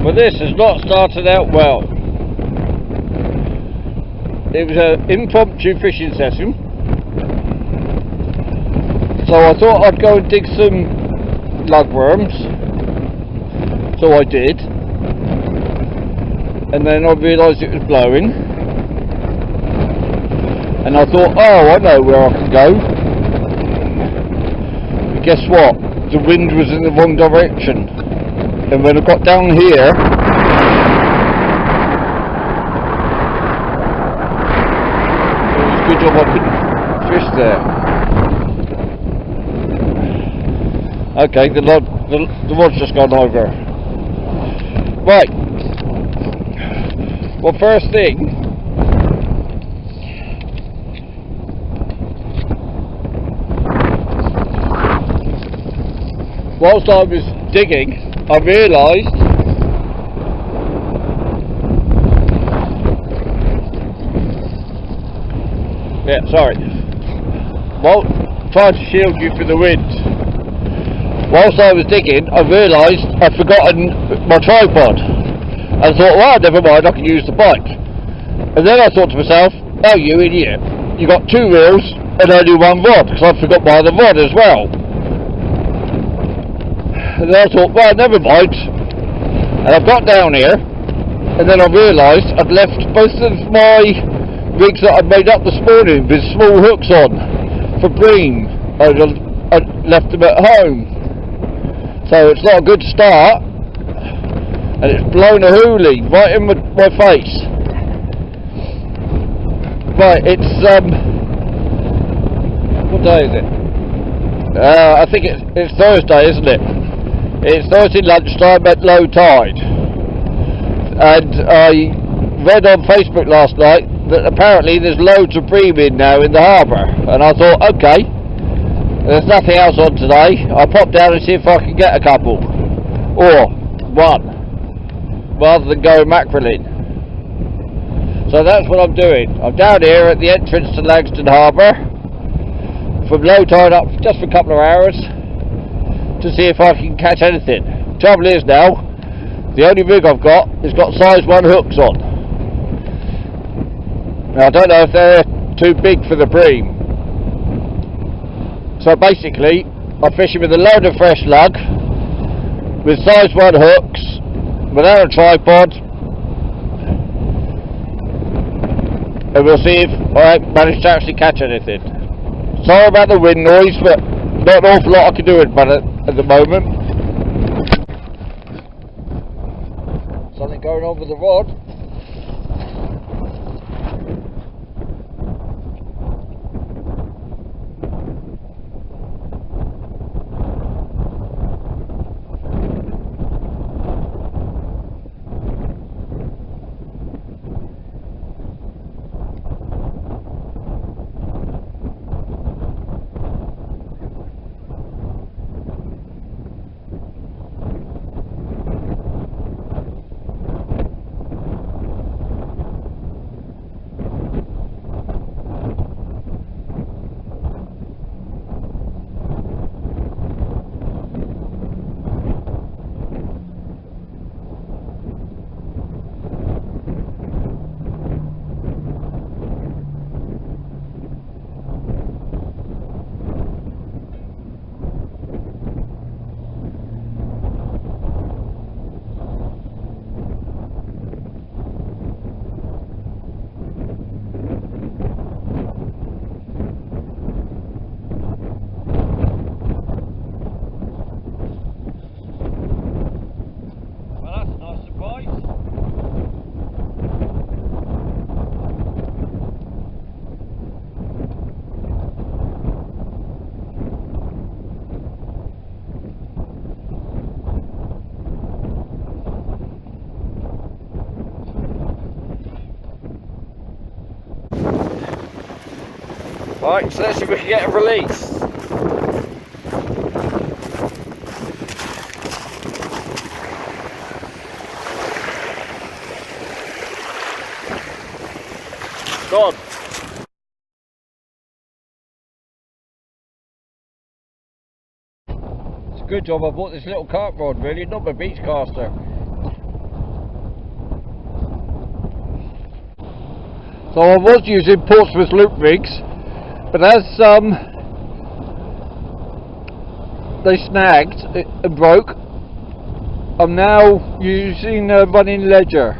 But this has not started out well. It was an impromptu fishing session, so I thought I'd go and dig some lugworms. So I did, and then I realised it was blowing, and I thought, oh, I know where I can go. But guess what? The wind was in the wrong direction, and when I got down here, it was a good job I couldn't fish there. Okay, the rod's just gone over. Right. Well, first thing, whilst I was digging, I realised well, trying to shield you from the wind. Whilst I was digging, I realised I'd forgotten my tripod. I thought, well, never mind, I can use the bike. And then I thought to myself, oh, you idiot, you got 2 reels and only 1 rod, because I forgot my other rod as well. And then I thought, well, never mind. And I've got down here, and then I realised I'd left both of my rigs that I'd made up this morning with small hooks on for bream. I'd left them at home. So it's not a good start, and it's blown a hoolie right in my face. Right, it's what day is it? I think it's Thursday, isn't it? It's Thursday lunchtime at low tide, and I read on Facebook last night that apparently there's loads of bream in now in the harbour, and I thought, okay, there's nothing else on today, I'll pop down and see if I can get a couple, or 1, rather than going mackerelling. So that's what I'm doing. I'm down here at the entrance to Langston Harbour from low tide up just for a couple of hours to see if I can catch anything. Trouble is now, the only rig I've got has got size 1 hooks on. Now I don't know if they're too big for the bream. So basically, I'm fishing with a load of fresh lug, with size 1 hooks, without a tripod, and we'll see if I manage to actually catch anything. Sorry about the wind noise, but not an awful lot I can do about it at the moment. Something going on with the rod. Right, so let's see if we can get a release. Gone. It's a good job I bought this little carp rod, really, not my beach caster. So I was using Portsmouth loop rigs, but as they snagged and broke, I'm now using a running ledger.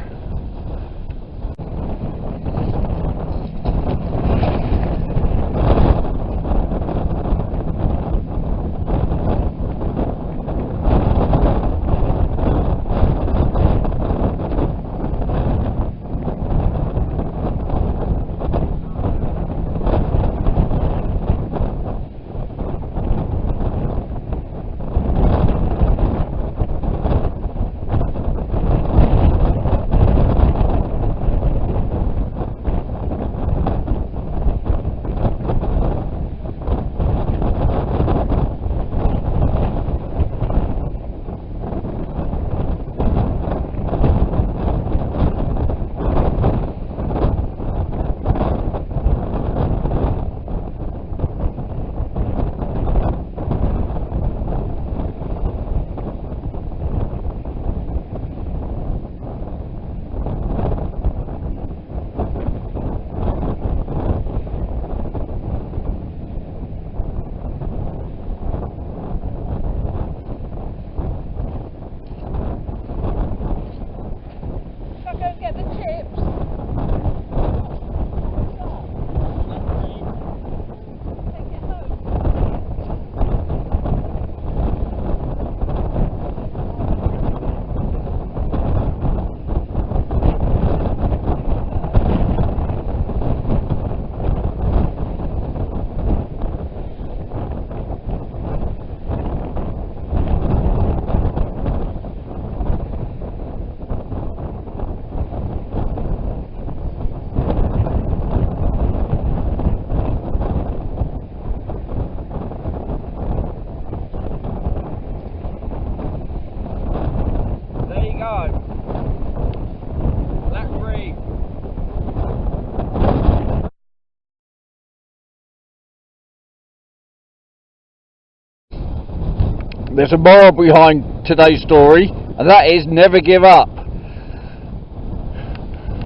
There's a moral behind today's story, and that is never give up.